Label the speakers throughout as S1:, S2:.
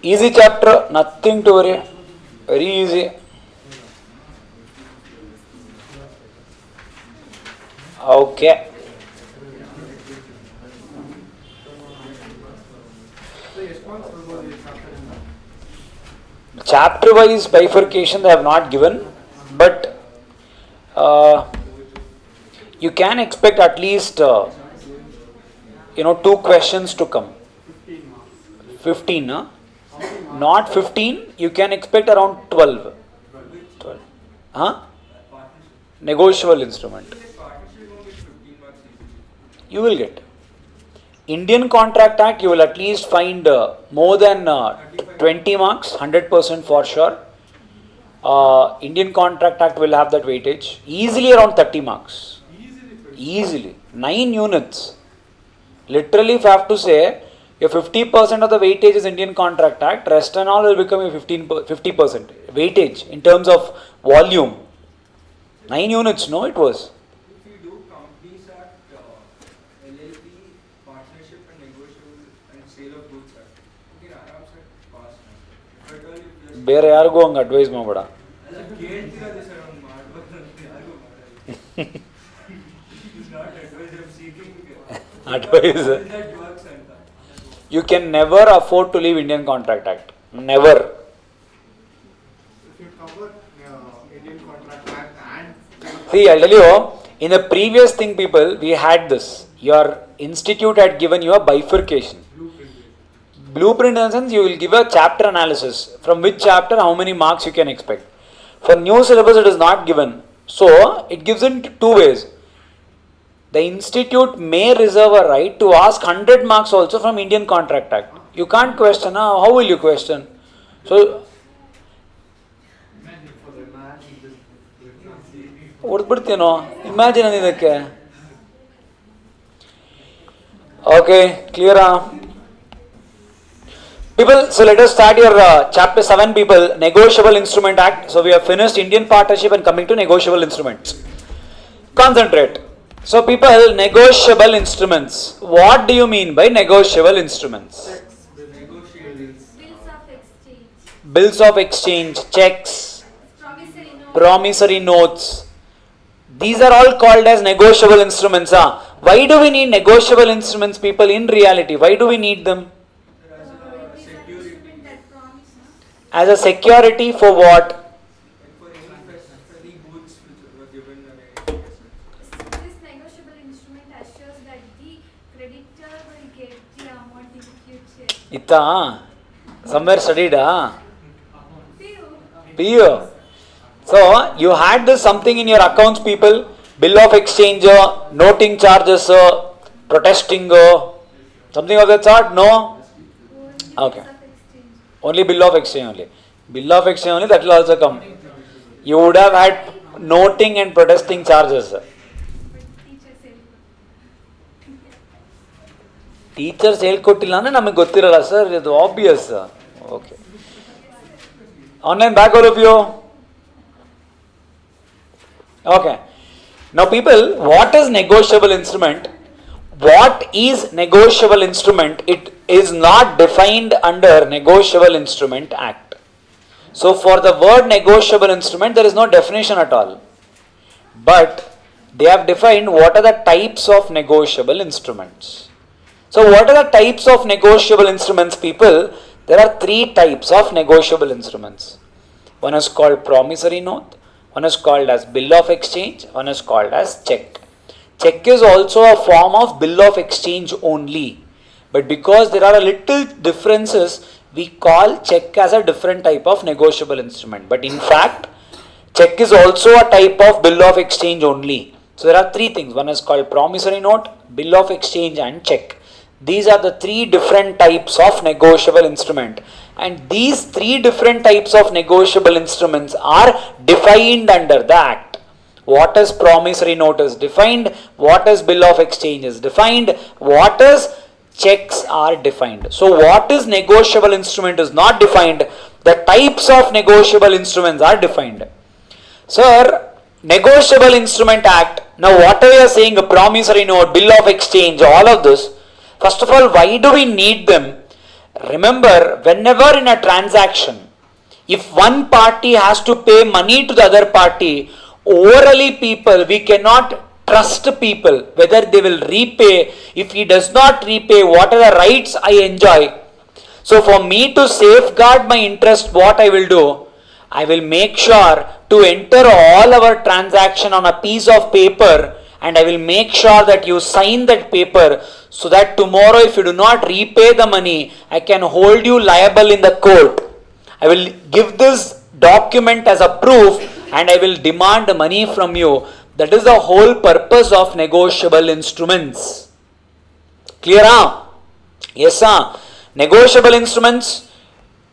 S1: Easy chapter, nothing to worry. Very easy. Okay. Chapter wise bifurcation they have not given, but you can expect at least 2 questions to come. 15, huh? Not 15, you can expect around 12. 12. Huh? Negotiable instrument. You will get. Indian Contract Act, you will at least find more than 20 marks, 100% for sure. Indian Contract Act will have that weightage. Easily around 30 marks. Easily. 9 units. Literally, if I have to say, your 50% of the weightage is Indian Contract Act, rest and all will become your 50% weightage in terms of volume. 9 units, no, it was.
S2: If you do Companies Act, LLP, Partnership and Negotiable and Sale of Goods Act, you can ಆರಾಮ್ಸೆ pass ಮಾಡ್ತಾರೆ.
S1: ಬೇರೆ ಯಾರಿಗೂ ಹಂಗೆ advice ಮಾಡಬೇಡ.
S2: ಕೇಳ್ತಿರೋದು sir ಅವ್ನು ಮಾಡ್ಬೋದು ಅಂತ ಯಾರಿಗೂ ಮಾಡಲ್ಲ. It's not advice, I'm seeking
S1: advice.
S2: that works ಅಂತ.
S1: You can never afford to leave Indian Contract Act. Never.
S3: If you cover Indian Contract Act and...
S1: See, I'll tell you, in the previous thing people, we had this. Your institute had given you a bifurcation. Blueprint in the sense, you will give a chapter analysis. From which chapter, how many marks you can expect. For new syllabus, it is not given. So, it gives in 2 ways. The institute may reserve a right to ask 100 marks also from Indian Contract Act. You can't question. How will you question? So, imagine anidake. Okay, clear? People, so let us start your chapter 7 people, Negotiable Instrument Act. So we have finished Indian Partnership and coming to Negotiable Instruments. Concentrate. So people, negotiable instruments. What do you mean by negotiable instruments? Bills of exchange, checks, promissory notes. These are all called as negotiable instruments. Why do we need negotiable instruments, people, in reality? Why do we need them? As a security for what? Ita, somewhere studied, PU. So, you had this something in your accounts, people, bill of exchange, noting charges, protesting, something of that sort? No? Okay. Only bill of exchange only. Bill of exchange only, that will also come. You would have had noting and protesting charges. Teachers ಹೇಳ್ಕೊಟ್ಟಿಲ್ಲ ಅಂದ್ರೆ ನಮಗೆ ಗೊತ್ತಿರಲ್ಲ sir, ಇದು obvious. Okay, online back all of you. Okay, now people, what is negotiable instrument? What is negotiable instrument? It is not defined under Negotiable Instrument Act. So for the word negotiable instrument there is no definition at all, but they have defined what are the types of negotiable instruments. So what are the types of negotiable instruments, people? There are 3 types of negotiable instruments. One is called promissory note, one is called as bill of exchange, one is called as check. Check is also a form of bill of exchange only, but because there are a little differences, we call check as a different type of negotiable instrument. But in fact, check is also a type of bill of exchange only. So there are 3 things. One is called promissory note, bill of exchange and check. These are the 3 different types of negotiable instrument, and these 3 different types of negotiable instruments are defined under the Act. What is promissory note is defined, what is bill of exchange is defined, what is checks are defined. So what is negotiable instrument is not defined, the types of negotiable instruments are defined. Sir, Negotiable Instrument Act, now whatever you are saying, a promissory note, bill of exchange, all of this, first of all, why do we need them? Remember, whenever in a transaction, if one party has to pay money to the other party, orally people, we cannot trust people whether they will repay. If he does not repay, what are the rights I enjoy? So for me to safeguard my interest, what I will do? I will make sure to enter all our transaction on a piece of paper, and I will make sure that you sign that paper, so that tomorrow if you do not repay the money, I can hold you liable in the court. I will give this document as a proof and I will demand the money from you. That is the whole purpose of negotiable instruments. Clear? Yes, sir. Negotiable instruments,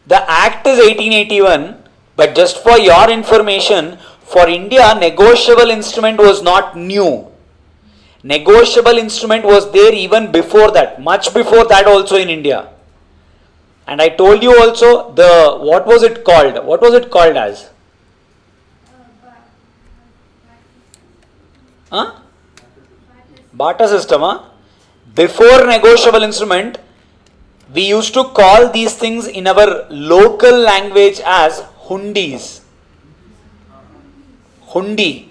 S1: the Act is 1881, but just for your information, for India, negotiable instrument was not new. Negotiable instrument was there even before that, much before that also in India. And I told you also what was it called? What was it called as? Barter system. Before negotiable instrument, we used to call these things in our local language as hundis. Hundi.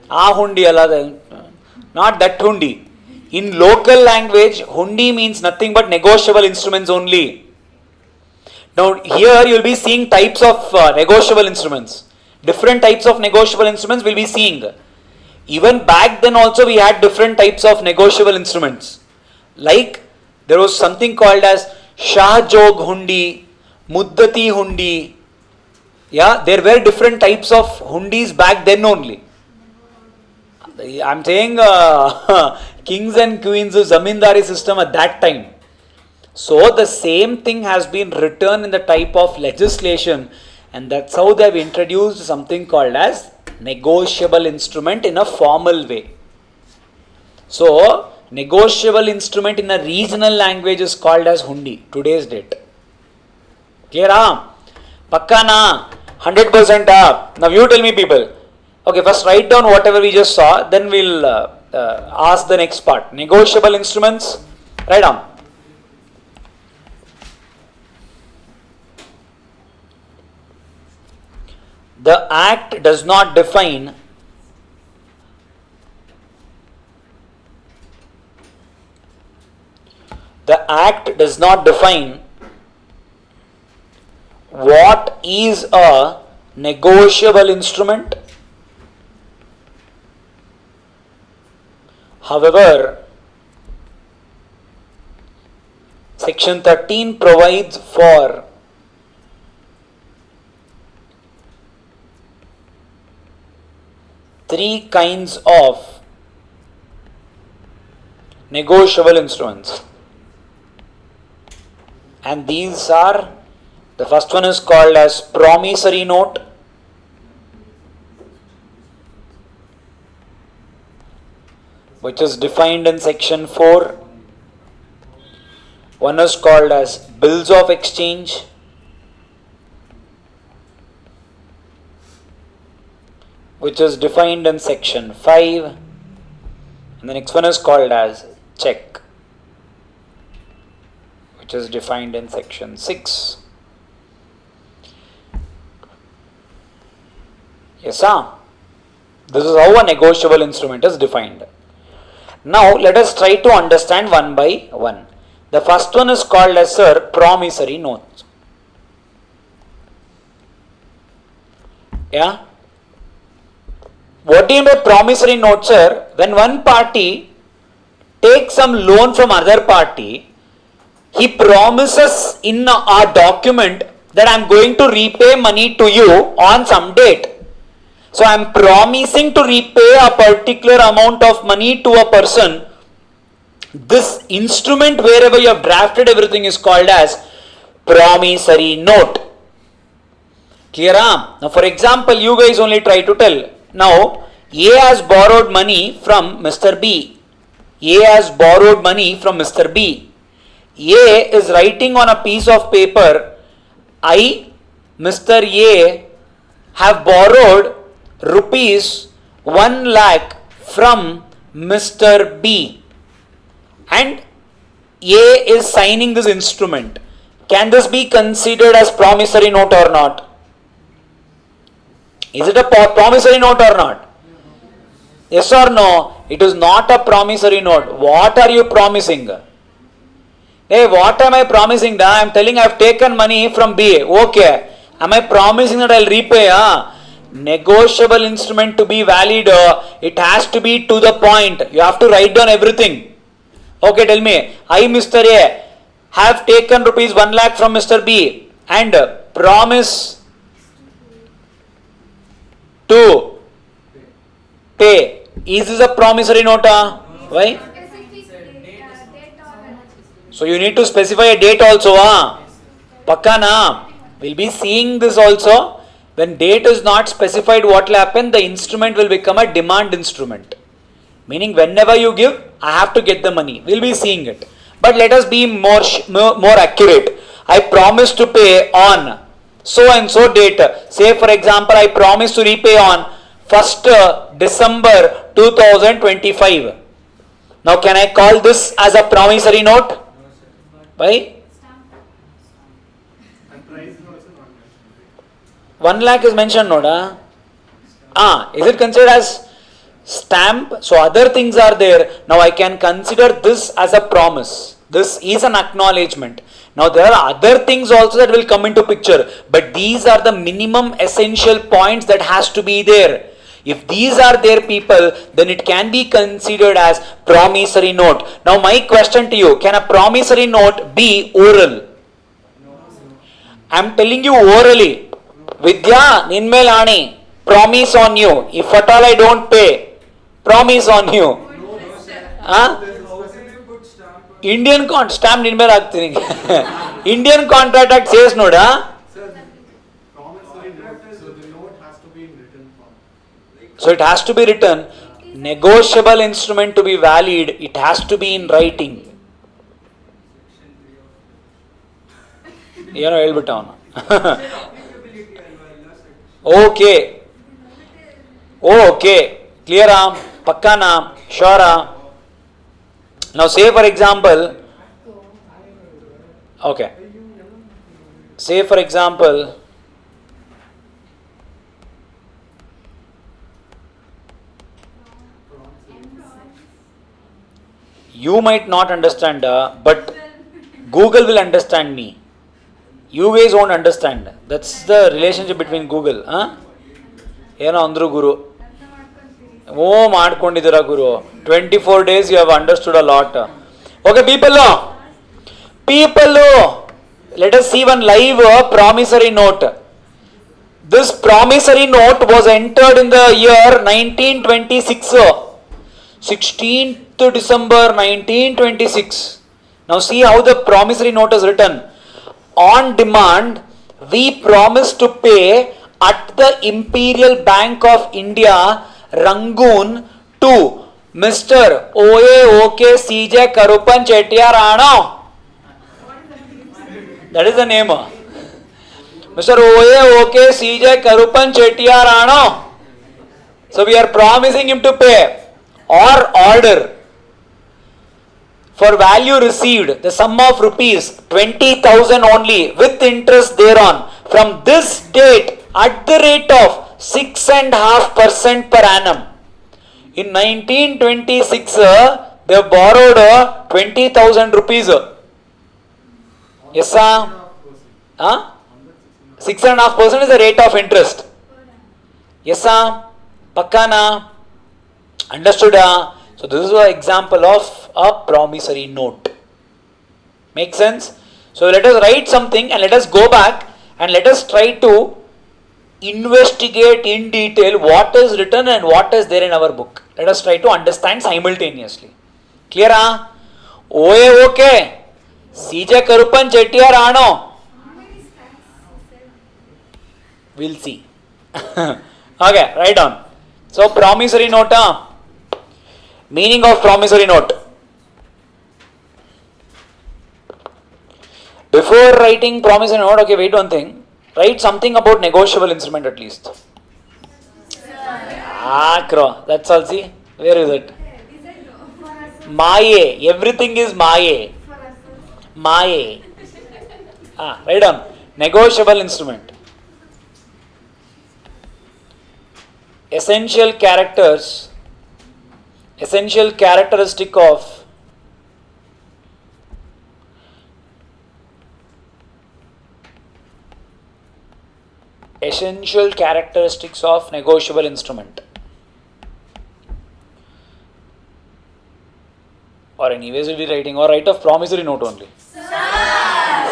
S1: Hundi alada. Not that hundi. In local language, hundi means nothing but negotiable instruments only. Now here you will be seeing types of negotiable instruments. Different types of negotiable instruments we will be seeing. Even back then also we had different types of negotiable instruments. Like there was something called as Shahjog hundi, Muddati hundi. Yeah, there were different types of hundis back then only. I am saying kings and queens of zamindari system at that time. So the same thing has been written in the type of legislation, and that's how they have introduced something called as negotiable instrument in a formal way. So negotiable instrument in a regional language is called as hundi, today's date. Clear? Pakka na? 100% up. Now you tell me people. Okay, first write down whatever we just saw, then we'll ask the next part. Negotiable instruments, write down. The Act does not define what is a negotiable instrument. However, Section 13 provides for three kinds of negotiable instruments. And these are, the first one is called as promissory note. Which is defined in section 4. One is called as bills of exchange. Which is defined in section 5. And the next one is called as check, which is defined in section 6. Yes, sir. This is how a negotiable instrument is defined. Now let us try to understand one by one. The first one is called as, sir, promissory notes. Yeah. What do you mean by promissory note, sir? When one party takes some loan from other party, he promises in a document that I am going to repay money to you on some date. So I am promising to repay a particular amount of money to a person. This instrument, wherever you have drafted everything, is called as promissory note. Clear? Now for example, you guys only try to tell. Now A has borrowed money from Mr. B. A has borrowed money from Mr. B. A is writing on a piece of paper, I, Mr. A, have borrowed rupees 1 lakh from Mr. B, and A is signing this instrument. Can this be considered as promissory note or not? Is it a promissory note or not? Yes or no? It is not a promissory note. What are you promising? Hey, what am I promising? I am telling I have taken money from B. Okay. Am I promising that I will repay? Negotiable instrument to be valid, it has to be to the point. You have to write down everything. Okay, tell me. I, Mr. A, have taken rupees 1 lakh from Mr. B and promise to pay. Is this a promissory note? Why? So you need to specify a date also. Pakka na. We'll be seeing this also. When date is not specified, what will happen? The instrument will become a demand instrument. Meaning whenever you give, I have to get the money. We'll be seeing it. But let us be more accurate. I promise to pay on so and so date. Say for example, I promise to repay on 1st December 2025. Now can I call this as a promissory note? Why?
S3: And price is also not mentioned.
S1: 1 lakh is mentioned, no? Is it considered as stamp? So other things are there. Now I can consider this as a promise. This is an acknowledgement. Now there are other things also that will come into picture. But these are the minimum essential points that has to be there. If these are there, people, then it can be considered as promissory note. Now my question to you, can a promissory note be oral? I am telling you orally. Vidya, ninmel ani, promise on you. If at all I don't pay, promise on you. Indian stamp ninmel agtini. Indian Contract Act says no,
S3: Sir, promissory note, so the note has to be in written form.
S1: So it has to be written. Negotiable instrument to be valid, it has to be in writing. ಏನೋ ಹೇಳ್ಬಿಟ್ಟ ಅವನು. Okay ಕ್ಲಿಯರಾ, ಪಕ್ಕಾನಾ, ಶೋರಾ? Now say for example, okay, say for example, you might not understand, but Google will understand me. You guys won't understand. That's the relationship between Google. ಏನೋ ಅಂದ್ರು ಗುರು, ಮಾಡ್ಕೊಂಡಿದ್ದೀರಾ ಗುರು. 24 days you have understood a lot. Okay, people, let us see one live promissory note. This promissory note was entered in the year 1926, 16th December 1926. Now see how the promissory note is written. On demand, we promise to pay at the Imperial Bank of India, Rangoon, to Mr. O.A.O.K. C.J. Karupan Chettiar Ano. That is the name. Mr. O.A.O.K. C.J. Karupan Chettiar Ano. So we are promising him to pay or order for value received, the sum of rupees 20,000 only with interest thereon from this date at the rate of 6.5% per annum. In 1926, they borrowed 20,000 rupees. Yes, sir? 6.5% is the rate of interest. Yes, sir? Pakkana? Understood? So this is an example of a promissory note. Make sense? So let us write something and let us go back and let us try to investigate in detail what is written and what is there in our book. Let us try to understand simultaneously. Clear? Okay. CJ Karupan Chettiar Ano. We'll see. Okay, write down. So promissory note. Meaning of promissory note. Before writing promissory note, okay, wait one thing. Write something about negotiable instrument at least. That's all. See, where is it? Maye. Everything is maye. Maye. Write down. Negotiable instrument. Essential characteristic of essential characteristics of negotiable instrument. Or anyways will be writing, or write off promissory note only. Sir.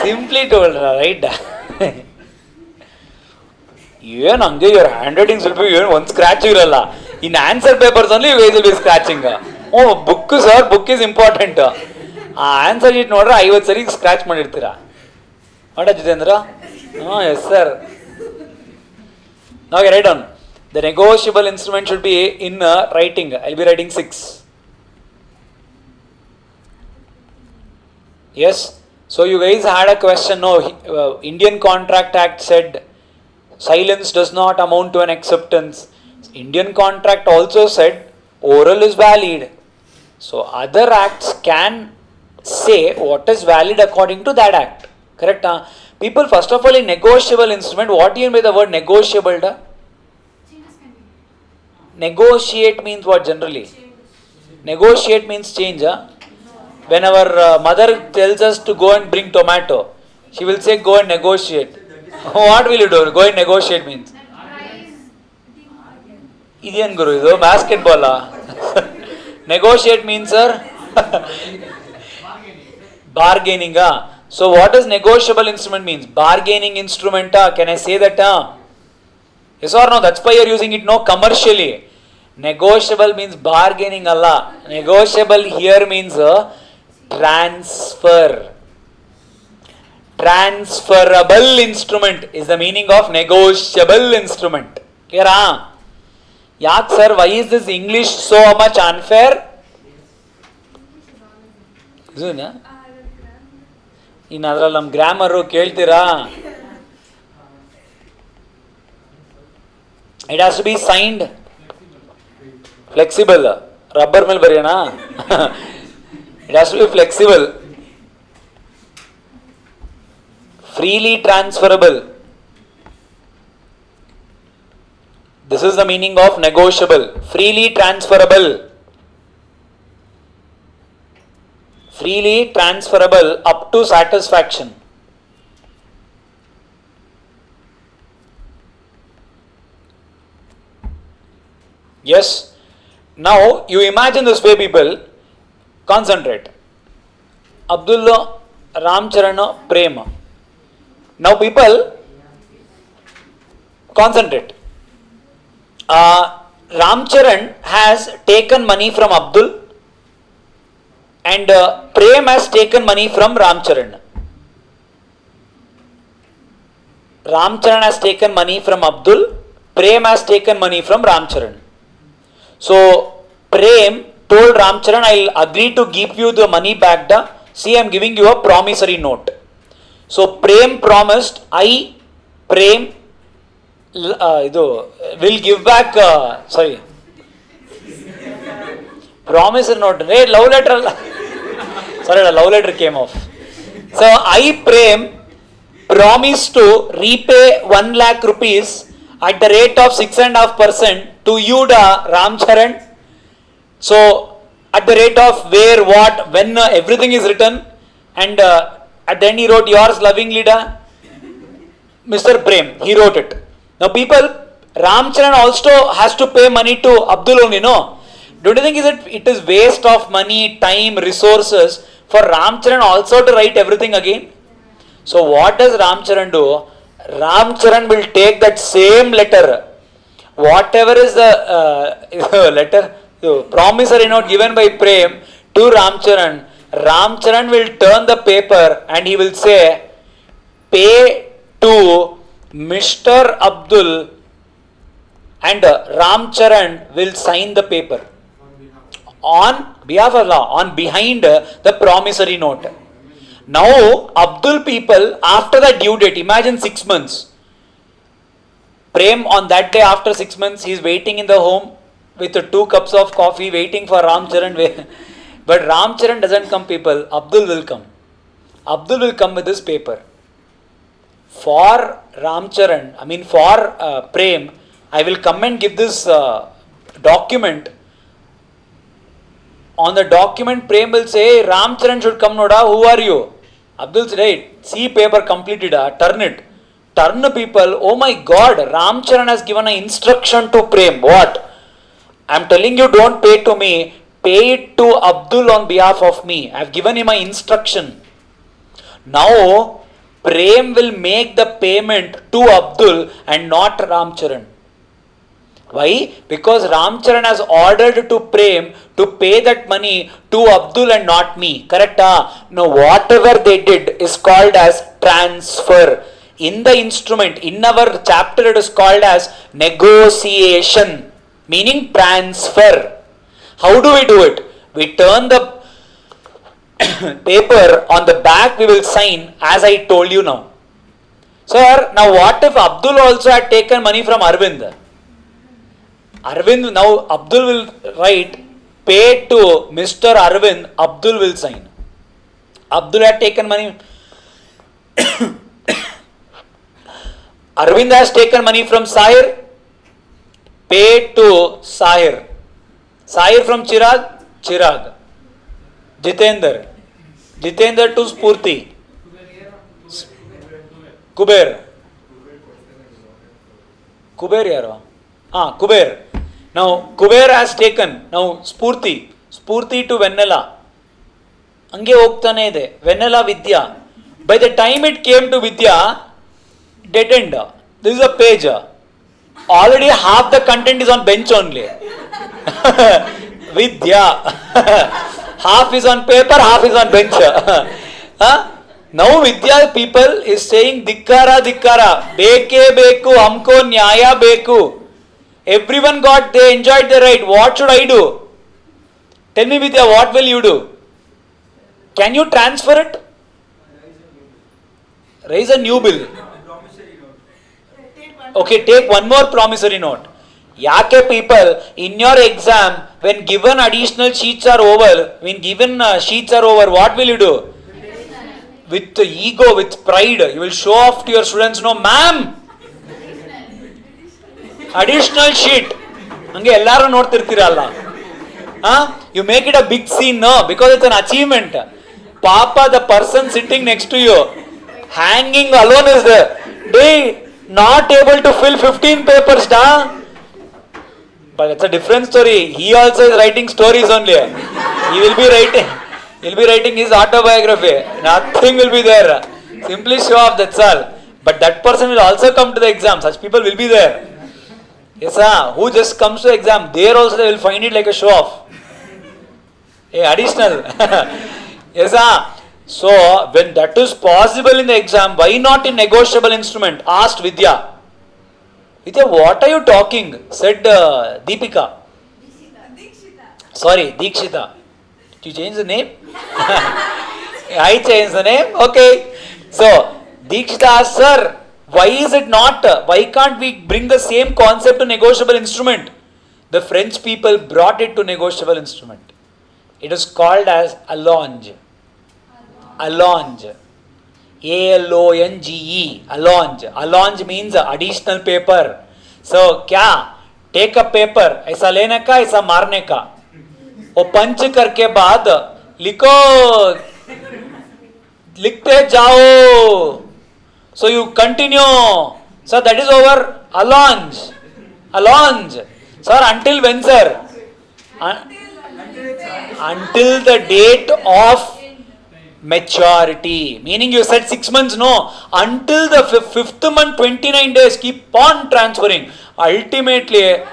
S1: Simply told, right? Even hangge your handwriting will be even one scratch iralla. In answer papers only you guys will be scratching. Oh, book sir, book is important. Answer sheet nodre 50 sari scratch ಮಾಡಿರ್ತೀರಾ. What Jitendra? Oh, yes sir. Now okay, write down. The negotiable instrument should be in writing. I will be writing 6. Yes. So you guys had a question. No, Indian Contract Act said silence does not amount to an acceptance. Indian contract also said oral is valid. So other acts can say what is valid according to that act. Correct? People, first of all, in negotiable instrument, what do you mean by the word negotiable? Negotiate means what generally? Negotiate means change. When our mother tells us to go and bring tomato, she will say go and negotiate. What will you do? Go and negotiate means. Idian Guru, idu basketball. Negotiate means sir bargaining. So what does negotiable instrument means? Bargaining instrument. Can I say that? Yes or no? That's why you are using it. No, commercially. Negotiable means bargaining. Allah. Negotiable here means transfer. Transferable instrument is the meaning of negotiable instrument. Clear? Yak sir, why is this English so much unfair? In adral nam grammar keltira. It has to be signed. Flexible. Rubber mil bariyana. It has to be flexible. Freely transferable. This is the meaning of negotiable. Freely transferable. Freely transferable up to satisfaction. Yes. Now you imagine this way, people. Concentrate. Abdullah, Ramcharan, Prema. Now people, concentrate. Ramcharan has taken money from Abdul and Prem has taken money from Ramcharan. Ramcharan has taken money from Abdul, Prem has taken money from Ramcharan. So Prem told Ramcharan, I'll agree to give you the money back. See, I'm giving you a promissory note. So Prem promised, Prem will give back, promissory note. Hey, love letter. Sorry, the love letter came off. So Prem promised to repay 1 lakh rupees at the rate of 6.5% to you, Ramcharan. So at the rate of where, what, when, everything is written, and at the end he wrote yours lovingly, Mr. Prem. He wrote it. Now people, Ramcharan also has to pay money to Abdul only, no? Don't you think it is waste of money, time, resources for Ramcharan also to write everything again? So what does Ramcharan do? Ramcharan will take that same letter, whatever is the letter, the promissory note given by Prem to Ramcharan. Ramcharan will turn the paper and he will say, pay to Mr. Abdul, and Ramcharan will sign the paper on behalf of law, on behind the promissory note. Now Abdul people, after the due date, imagine 6 months. Prem on that day, after 6 months, he is waiting in the home with 2 cups of coffee, waiting for Ramcharan. But Ramcharan doesn't come, people. Abdul will come. Abdul will come with this paper. for Ramcharan, I mean for Prem, I will come and give this document. On the document, Prem will say, Ramcharan should come, Noda, who are you? Abdul said, hey, see paper completed, turn it. Turn people, oh my God, Ramcharan has given an instruction to Prem. What? I am telling you, don't pay to me, pay it to Abdul on behalf of me. I have given him an instruction. Now, Prem will make the payment to Abdul and not Ramcharan. Why? Because Ramcharan has ordered to Prem to pay that money to Abdul and not me. Correct? Now, whatever they did is called as transfer. In the instrument, in our chapter, it is called as negotiation, meaning transfer. How do we do it? We turn the paper on the back, we will sign as I told you now. Sir, now what if Abdul also had taken money from Arvind? Arvind, now Abdul will write, pay to Mr. Arvind, Abdul will sign. Abdul had taken money. Arvind has taken money from Sahir, pay to Sahir. Sahir from Chirag, Chirag. Jitendra, Jitendra to Spurti. Kuber. Kuber yaro. Kuber. Now Kuber has taken. Now Spurti. Spurti to Vennela. Ange hogtane ide. Vennela Vidya. By the time it came to Vidya, dead end. This is a page. Already half the content is on bench only. Vidya. Half is on paper, half is on bench. Now Vidya people is saying Dikkara Dikkara. Beke Beku, Hamko Nyaya Beku. Everyone got, they enjoyed the ride. What should I do? Tell me Vidya, what will you do? Can you transfer it? Raise a new bill. Okay, take one more promissory note. Yake people, in your exam, when given additional sheets are over, what will you do? With ego, with pride, you will show off to your students, no, ma'am, additional sheet. You make it a big scene, no, because it's an achievement. Papa, the person sitting next to you, hanging alone is there. They not able to fill 15 papers, da. But it's a different story. He also is writing stories only. He will be writing his autobiography. Nothing will be there. Simply show off, that's all. But that person will also come to the exam. Such people will be there. Yes, who just comes to exam, there also they will find it like a show off. Additional. Yes, so when that is possible in the exam, why not in negotiable instrument? Asked Vidya. Vidya, what are you talking? Said Deepika. Sorry, Dikshita. Did you change the name? I changed the name? Okay. So, Dikshita asked, sir, why is it not? Why can't we bring the same concept to negotiable instrument? The French people brought it to negotiable instrument. It is called as allonge. Allonge. ALONGE. Allonge. Allonge means additional paper. So, क्या? Take a paper. ऐसा लेने का, ऐसा मारने का. वो पंच करके बाद लिखो, लिखते जाओ. So you continue. So that is over. Allonge. Allonge. Sir, until when, sir? Until the date of maturity. Meaning you said 6 months, no. Until the 5th month, 29 days, keep on transferring. Ultimately,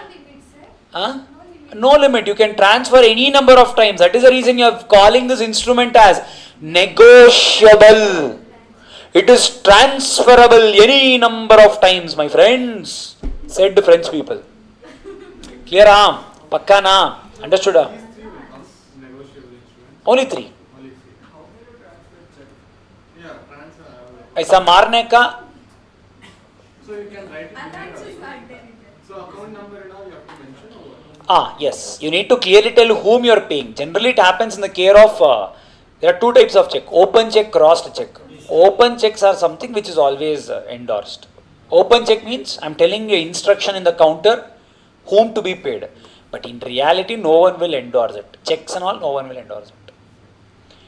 S1: no limit. You can transfer any number of times. That is the reason you are calling this instrument as negotiable. It is transferable any number of times, my friends, said the French people. Clear, Pakka na? Understood? Only 3. ऐसा मारने का.
S3: So you can write it. So account number and all you have to mention.
S1: Yes. You need to clearly tell whom you are paying. Generally, it happens in the care of. There are 2 types of check: open check, crossed check. Open checks are something which is always endorsed. Open check means I'm telling you instruction in the counter whom to be paid. But in reality, no one will endorse it. Checks and all, no one will endorse it.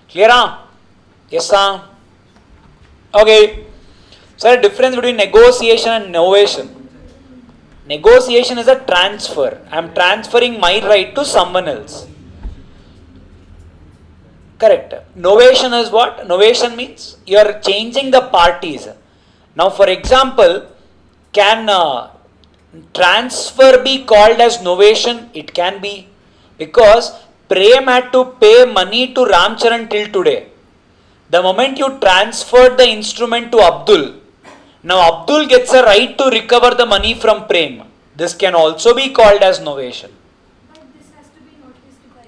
S1: Clear? Yes, sir? Okay. So, the difference between negotiation and novation. Negotiation is a transfer. I am transferring my right to someone else. Correct. Novation is what? Novation means you are changing the parties. Now, for example, can transfer be called as novation? It can be, because Prem had to pay money to Ramcharan till today. The moment you transferred the instrument to Abdul, now Abdul gets a right to recover the money from Prem. This can also be called as novation.
S4: But this has to be noticed by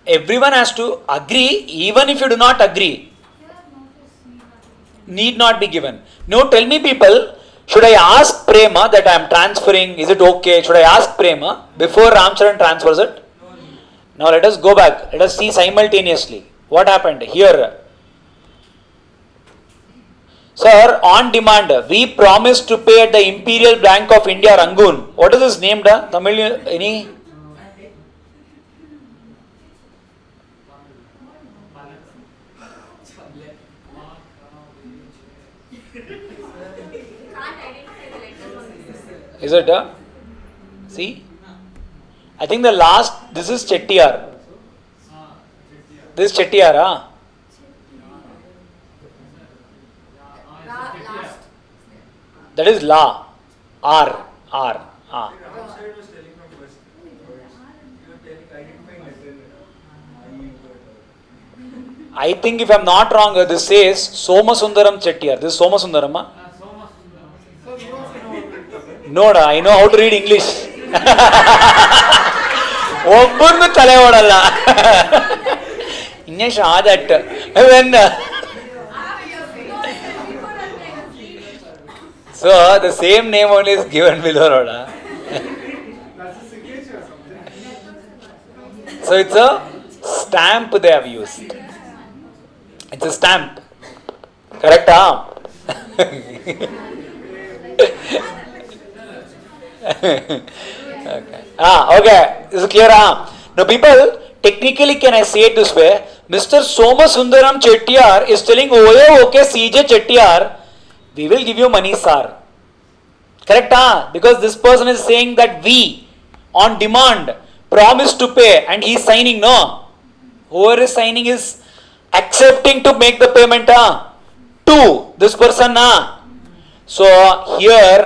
S4: the...
S1: Everyone has to agree, even if you do not agree.
S4: Here notice
S1: Need not be given. Now tell me people, should I ask Prema that I am transferring? Is it okay? Should I ask Prema before Ramcharan transfers it? Now let us go back. Let us see simultaneously. What happened here? Sir, on demand, we promised to pay at the Imperial Bank of India, Rangoon. What is this named? Tamil, any? Is it? See? I think the last, this is Chettiar. This is Chettiar, huh? That is La. R. R. Ah.
S2: Outside was telling from first words. You were telling identifying letter.
S1: I think if I am not wrong, this says Somasundaram Chettiar. This is Somasundaram. Huh? No, I know how to read English. ಒಬ್ಬರನ್ನು ತಲೆ ಓಡಲ್ಲ ಇನ್ನೇಶ್ ಆದಟ್ when so the same name only is given below Roda. So it's a stamp they have used. It's a stamp. Correct? Okay. Okay. Is it clear? Now people, technically can I say it this way? Mr. Somasundaram Chettiar is telling, okay, CJ Chettiar, we will give you money, sir. Correct? Because this person is saying that we, on demand, promise to pay, and he is signing, no? Whoever is signing is accepting to make the payment to this person. So here,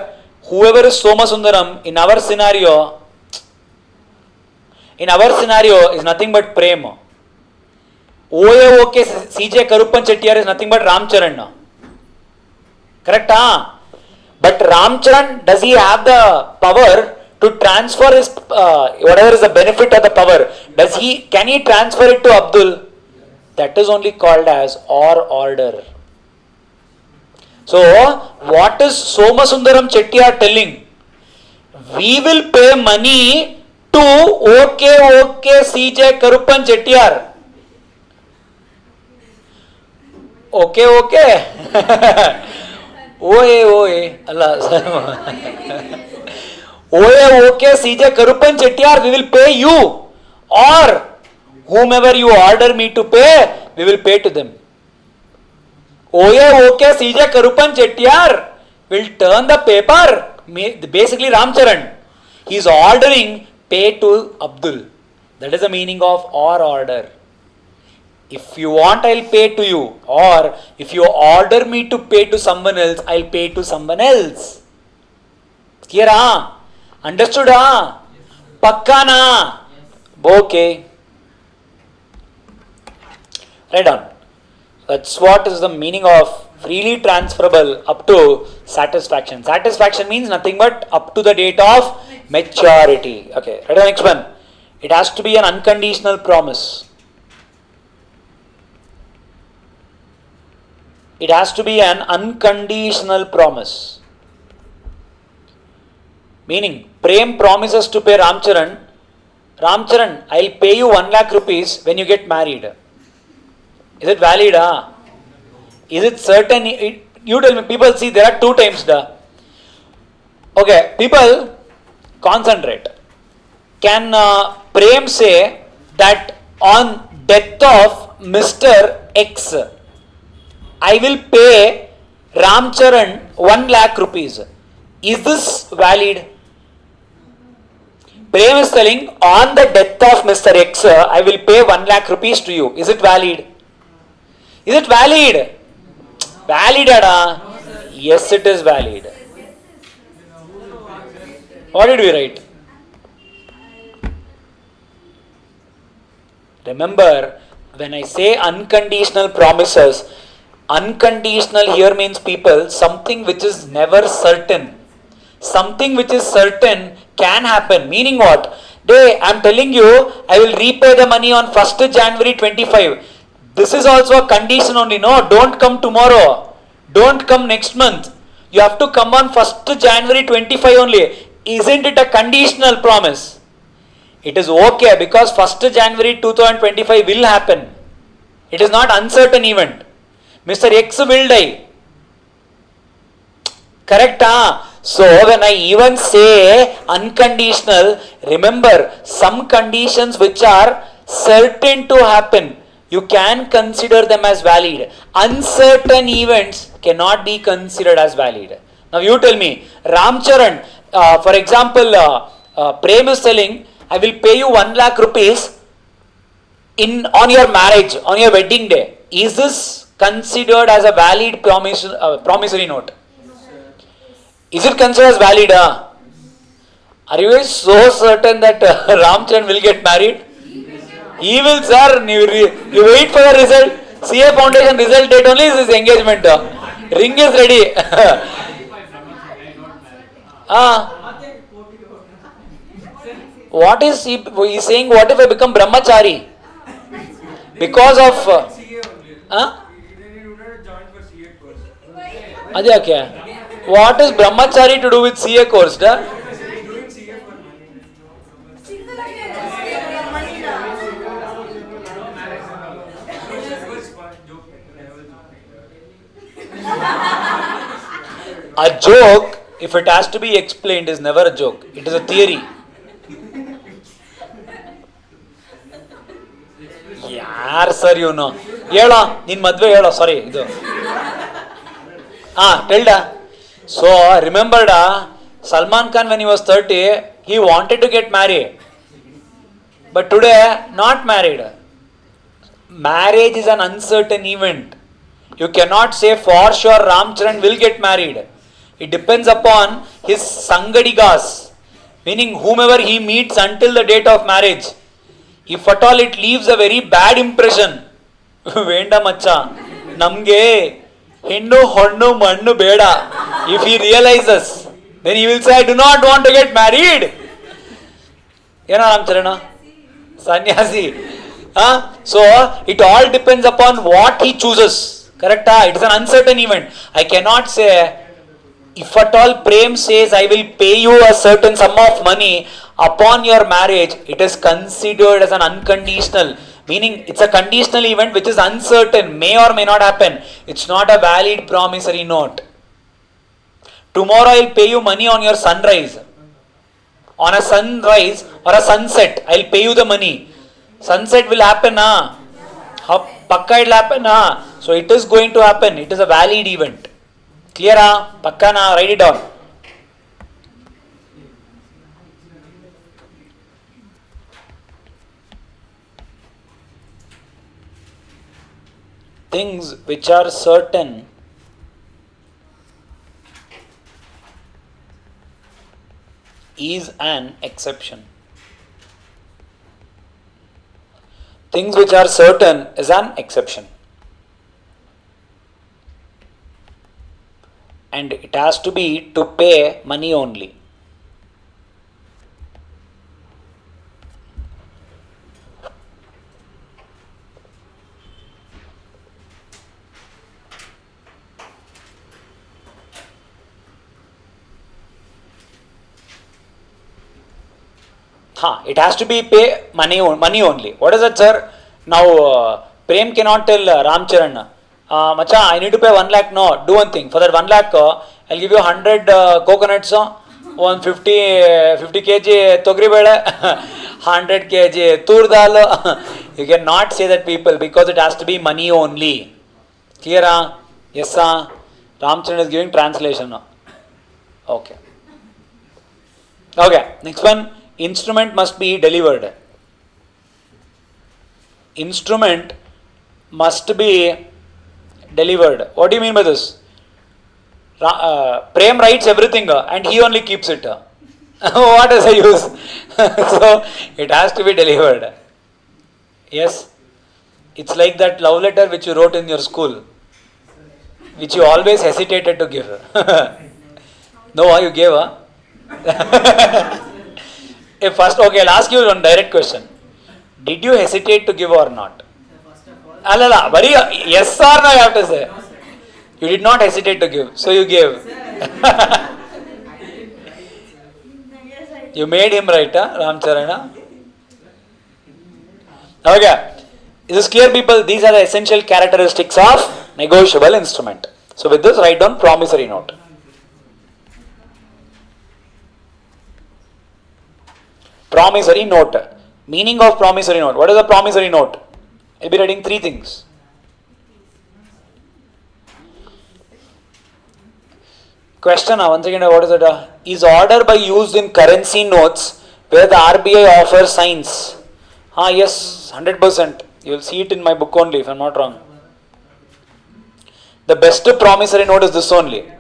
S1: whoever is Somasundaram, in our scenario is nothing but Prem. Okay, CJ Karuppan Chettiar is nothing but Ramcharan. Correct? But Ramcharan, does he have the power to transfer his whatever is the benefit of the power? Can he transfer it to Abdul? That is only called as or order. So, what is Somasundaram Chettiar telling? We will pay money to okay CJ Karuppan Chettiar. Okay. Oye. Allah. Okay CJ Karuppan Chettiar, we will pay you. Or whomever you order me to pay, we will pay to them. Okay CJ Karuppan Chettiar will turn the paper, basically Ramcharan. He is ordering pay to Abdul. That is the meaning of or order. If you want, I'll pay to you. Or if you order me to pay to someone else, I'll pay to someone else. Clear? Understood? Pakka na? Okay. Right on. That's what is the meaning of freely transferable up to satisfaction. Satisfaction means nothing but up to the date of maturity. Okay, right on, next one. It has to be an unconditional promise. It has to be an unconditional promise. Meaning, Prem promises to pay Ramcharan, I'll pay you 1 lakh rupees when you get married. Is it valid? Is it certain? You tell me. People see there are two times. Okay, people concentrate. Can Prem say that on death of Mr. X, I will pay Ramcharan 1 lakh rupees? Is this valid? Prem is telling, on the death of Mr. X, I will pay 1 lakh rupees to you. Is it valid? Is it valid? Valid, Ada? Yes, it is valid. What did we write? Remember, when I say unconditional promises, unconditional here means people, something which is never certain. Something which is certain can happen. Meaning what? I am telling you, I will repay the money on 1st January 25. This is also a condition only. No, don't come tomorrow. Don't come next month. You have to come on 1st January 25 only. Isn't it a conditional promise? It is okay because 1st January 2025 will happen. It is not uncertain event. Mr. X will die. Correct? So when I even say unconditional, remember some conditions which are certain to happen, you can consider them as valid. Uncertain events cannot be considered as valid. Now you tell me, Ramcharan, for example, Prem is telling, I will pay you 1 lakh rupees on your marriage, on your wedding day. Is this considered as a valid promissory note? Is it considered as valid? Are you guys so certain that Ramcharan will get married? He will, sir. You wait for the result. CA Foundation result date only is his engagement. Ring is ready. What is he saying? What if I become brahmachari? Because of...
S2: CA only. He would have joined for CA course.
S1: Adya kya? What is brahmachari to do with CA course?
S2: He is doing CA for money.
S1: A joke, if it has to be explained, is never a joke. It is a theory. Yaar sir, you know. Yela, nin madve yela, sorry. Tell da. So, remember da, Salman Khan when he was 30, he wanted to get married. But today, not married. Marriage is an uncertain event. You cannot say for sure Ramcharan will get married. It depends upon his Sangadigas, meaning whomever he meets until the date of marriage. If at all it leaves a very bad impression, Venda macha, namge, hindu honnu mannu beda. If he realizes, then he will say, I do not want to get married. You know Ramcharana? Sannyasi. So, it all depends upon what he chooses. Correct? It is an uncertain event. I cannot say, if at all Prem says, I will pay you a certain sum of money upon your marriage, it is considered as an unconditional. Meaning, it's a conditional event which is uncertain, may or may not happen. It's not a valid promissory note. Tomorrow I will pay you money on your sunrise. On a sunrise or a sunset, I will pay you the money. Sunset will happen, Pakka it will happen, So it is going to happen. It is a valid event. Clear, Pakka na? Write it down. Things which are certain is an exception. Things which are certain is an exception. And it has to be to pay money only. It has to be pay money only. What is that, sir? Now, Prem cannot tell Ramcharan, Macha, I need to pay 1 lakh. No, do one thing. For that 1 lakh, I'll give you 100 coconuts, 50 kg togri bele, 100 kg tur dal. You cannot say that, people, because it has to be money only. Clear? Yes, sir. Ramchandran is giving translation. Okay. Okay, next one. Instrument must be delivered. Instrument must be delivered. What do you mean by this? Prem writes everything and he only keeps it. What is the use? So it has to be delivered. Yes? It's like that love letter which you wrote in your school, which you always hesitated to give. No, you gave. If first, okay, I'll ask you one direct question. Did you hesitate to give or not? Alala, very yes or no you have to say. You did not hesitate to give, so you gave. You made him right, Ramcharana. Okay. Is this clear, people? These are the essential characteristics of negotiable instrument. So with this, write down promissory note. Promissory note. Meaning of promissory note. What is a promissory note? I'll be writing 3 things. Question once again, what is it? Is order by used in currency notes where the RBI offers signs? Yes, 100%. You will see it in my book only if I am not wrong. The best promissory note is this only.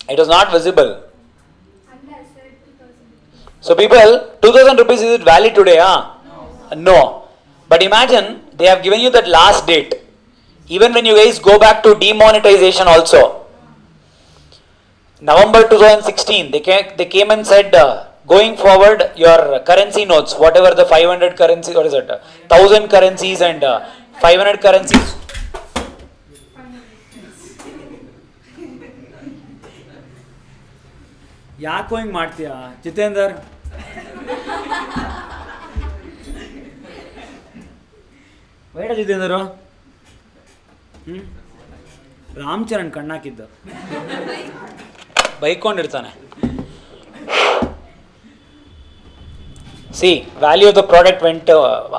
S1: It is not visible. So people, 2000 rupees, is it valid today? No. But imagine they have given you that last date. Even when you guys go back to demonetization also. November 2016, they came and said, going forward, your currency notes, whatever the 500 currencies, what is it? 1000 currencies and 500 currencies. ಯಾಕೋ ಹಿಂಗೆ ಮಾಡ್ತೀಯಾ ಜಿತೇಂದರ್? ಬೇಡ ಜಿತೇಂದರು. Ram Charan ಕಣ್ಣಾಕಿದ್ದ ಬೈಕೊಂಡಿರ್ತಾನೆ. See, value of the product went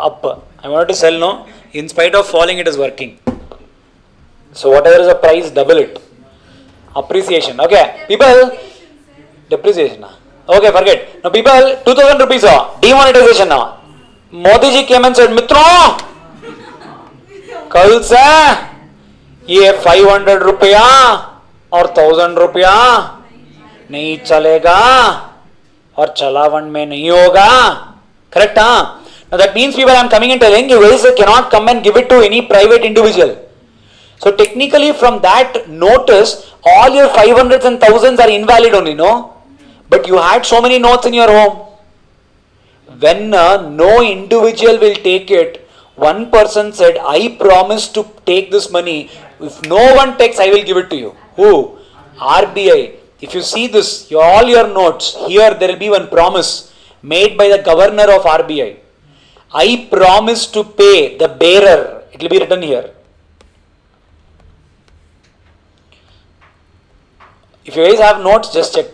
S1: up. I wanted to sell, no? In spite of falling, it is working. So whatever is the price, double it. Appreciation. Okay, people. Depreciation. Okay, forget. Now people, 2000 rupees demonetization. Modi ji came and said, Mitro, कल से ये 500 रुपया और 1000 रुपया नहीं चलेगा और चलावन में नहीं होगा. Correct? Now that means, people, I am coming and telling you guys cannot come and give it to any private individual. So technically from that notice, all your 500s and 1000s are invalid only, no? But you had so many notes in your home. When no individual will take it, one person said, I promise to take this money. If no one takes, I will give it to you. Who? RBI. If you see this, all your notes, here there will be one promise made by the governor of RBI. I promise to pay the bearer. It will be written here. If you guys have notes, just check.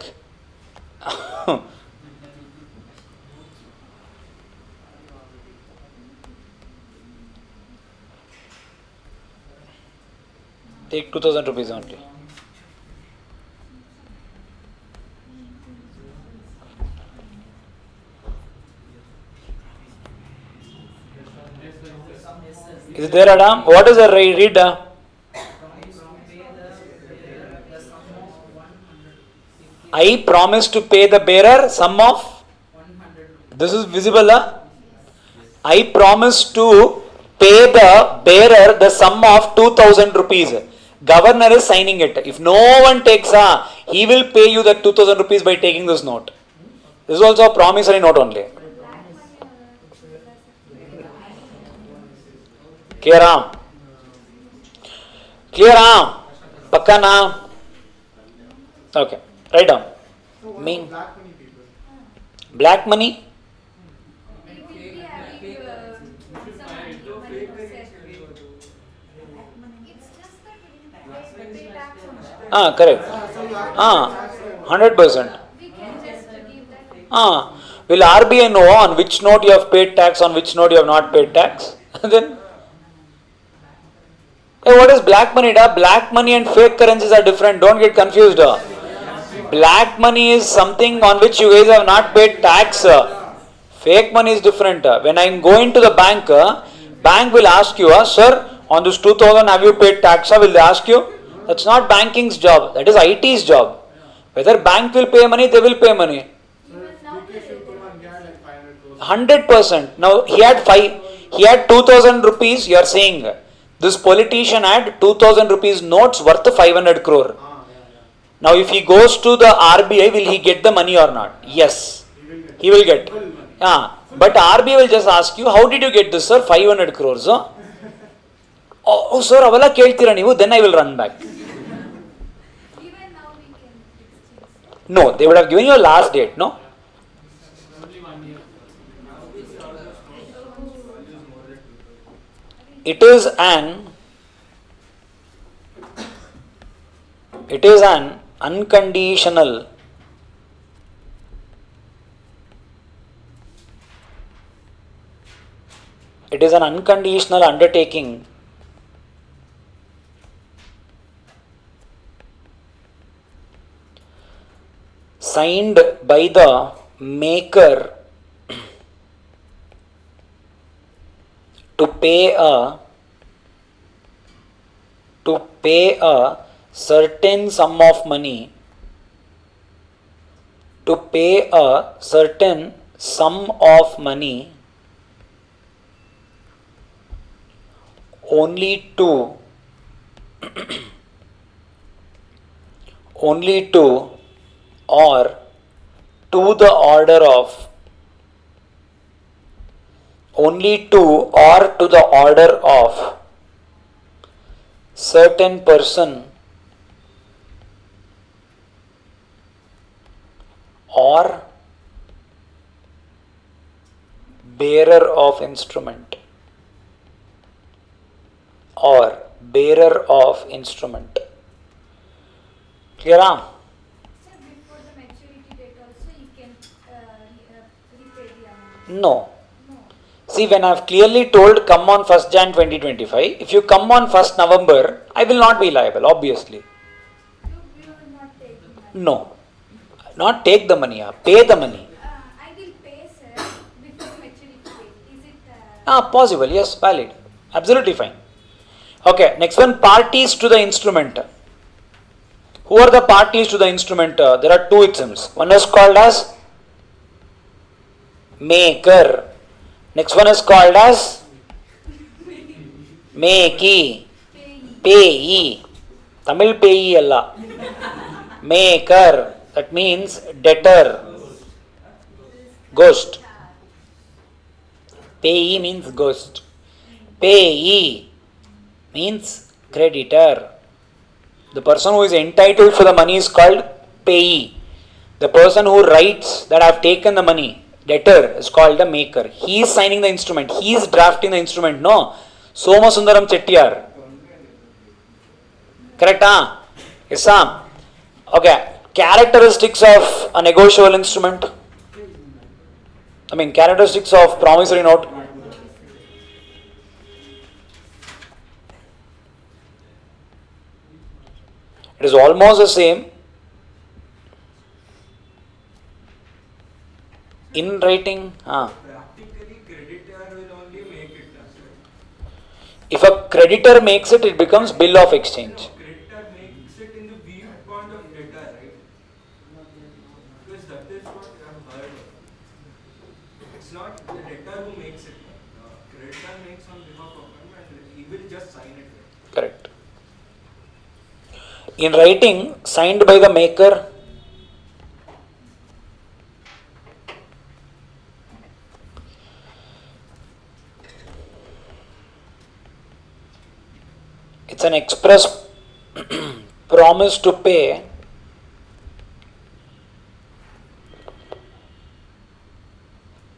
S1: Take 2000 rupees only. Is it there, Adam? What is the read? I promise to pay the bearer sum of. This is visible. I promise to pay the bearer the sum of 2000 rupees. Governor is signing it. If no one takes, he will pay you the 2000 rupees by taking this note. This is also a promissory note only. Clear? Clear? Pakka na? Okay. Write down. Mean. Black money? Correct.
S3: So you have to
S1: 100%.
S4: We can just give that.
S1: Will RBI know on which note you have paid tax, on which note you have not paid tax? Then, hey, what is black money? Black money and fake currencies are different. Don't get confused. Black money is something on which you guys have not paid tax. Fake money is different. When I am going to the bank, bank will ask you, sir, on this 2000 have you paid tax? Will they ask you? That's not banking's job. That is IT's job. Whether bank will pay money, they will pay money.
S4: Even now,
S3: DK Shivkumar, he had like 500 crores.
S1: 100%. Now he had 2000 rupees. You are saying this politician had 2000 rupees notes worth 500 crore. Now if he goes to the RBI, will he get the money or not? Yes, he will get. But RBI will just ask you, how did you get this, sir? 500 crores. Oh sir, avala keltira neevu. Then I will run back.
S4: even now we can exchange.
S1: No, they would have given you a last date. No. It is an unconditional undertaking signed by the maker to pay a certain sum of money only to or to the order of certain person or bearer of instrument. Clear?
S4: Sir, before the maturity date also you can repay the amount.
S1: No.
S4: No.
S1: See, when I have clearly told come on 1st Jan 2025, if you come on 1st November, I will not be liable, obviously.
S4: You will not take the money.
S1: No. Not take the money, pay the money.
S4: I will pay, sir, before maturity date. Is it?
S1: Possible, yes, valid. Absolutely fine. Okay, next one, parties to the instrument. Who are the parties to the instrument? There are two items. One is called as maker. Next one is called as makee. Payee. Tamil payee alla. Maker. That means debtor. Ghost. Payee means ghost. Payee means creditor. The person who is entitled for the money is called payee. The person who writes that I have taken the money, debtor, is called the maker. He is signing the instrument. He is drafting the instrument. No. Somasundaram Chettiar. Correct? Yes, okay. Characteristics of a negotiable instrument. Characteristics of promissory note. It is almost the same. In writing,
S2: Practically, creditor will only make it.
S1: if a creditor makes it, it becomes bill of exchange.
S2: Creditor makes it in the viewpoint of debtor, right? Because that is what I have heard. It's not the debtor who makes it. Creditor makes on behalf of him and he will just sign it.
S1: Correct. In writing, signed by the maker, it's an express promise to pay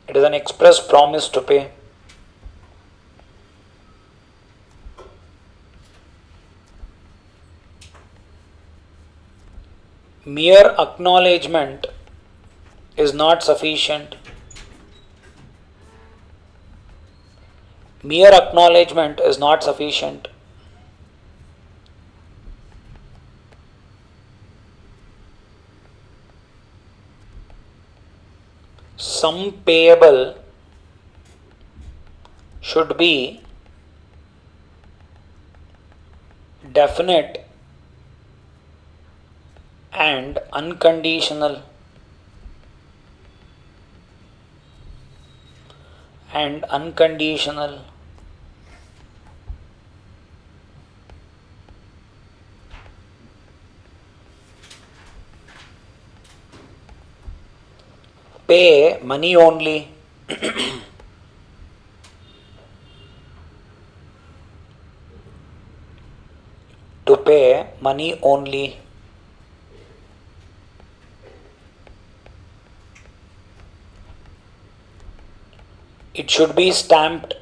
S1: It is an express promise to pay. mere acknowledgement is not sufficient. Mere acknowledgement is not sufficient. Sum payable should be definite and unconditional. Pay money only. To pay money only. It should be stamped.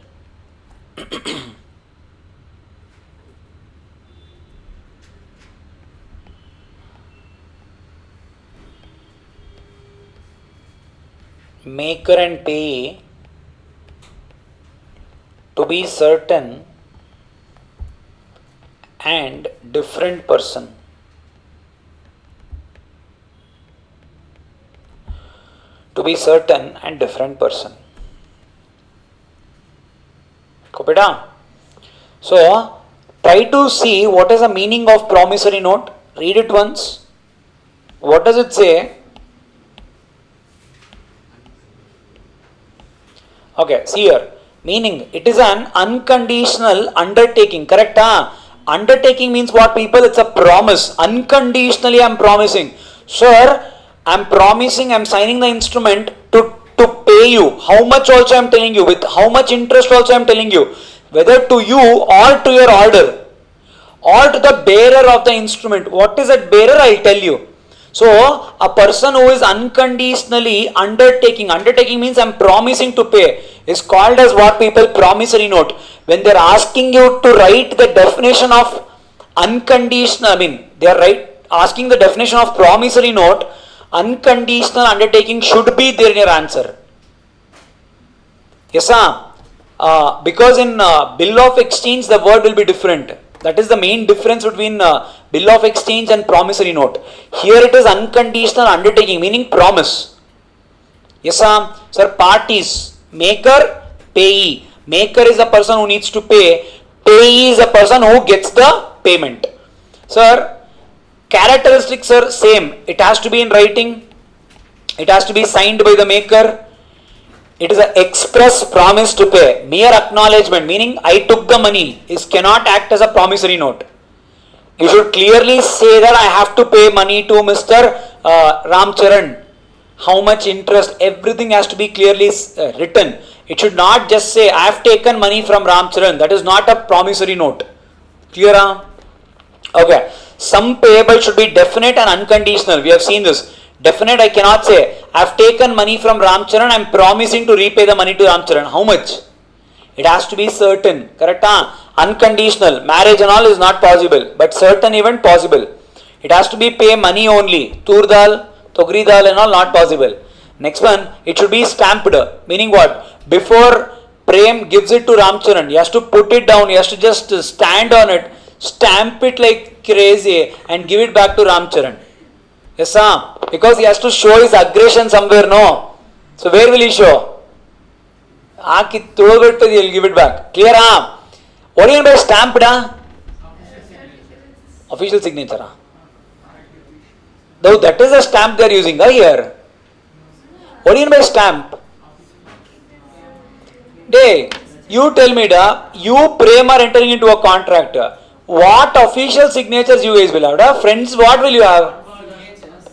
S1: Maker and payee to be certain and different person. To be certain and different person. Copy down. So try to see what is the meaning of promissory note. Read it once. What does it say? Okay, see here. Meaning, it is an unconditional undertaking. Correct? Undertaking means what, people? It's a promise. Unconditionally I am promising. Sir, I am promising, I am signing the instrument to pay you. How much also I am telling you. With how much interest also I am telling you. Whether to you or to your order. Or to the bearer of the instrument. What is that bearer? I will tell you. So, a person who is unconditionally undertaking means I am promising to pay, is called as what, people? Promissory note. When they are asking you to write the definition of unconditional, they are asking the definition of promissory note, unconditional undertaking should be there in your answer. Yes, sir. Because in bill of exchange the word will be different. That is the main difference between bill of exchange and promissory note. Here it is unconditional undertaking, meaning promise. Yes, sir. Sir, parties, maker, payee. Maker is the person who needs to pay. Payee is the person who gets the payment. Sir, characteristics are same. It has to be in writing. It has to be signed by the maker. It is an express promise to pay. Mere acknowledgement, meaning I took the money, cannot act as a promissory note. You should clearly say that I have to pay money to Mr. Ramcharan. How much interest, everything has to be clearly written. It should not just say I have taken money from Ramcharan. That is not a promissory note. Clear? Okay. Sum payable should be definite and unconditional. We have seen this. Definite, I cannot say I have taken money from Ramcharan, I am promising to repay the money to Ramcharan. How much? It has to be certain. Correct? Unconditional. Marriage and all is not possible. But certain even possible. It has to be pay money only. Tur dal, togri dal and all not possible. Next one, it should be stamped. Meaning what? Before Prem gives it to Ramcharan, he has to put it down. He has to just stand on it, stamp it like crazy and give it back to Ramcharan. Yes, sir. Because he has to show his aggression somewhere, no? So where will he show? He will give it back. Clear? What do you mean by stamped? Official signature. Though that is a stamp they are using here. What do you mean by stamp? You tell me, you Prem are entering into a contract. What official signatures you guys will have? Friends, what will you have?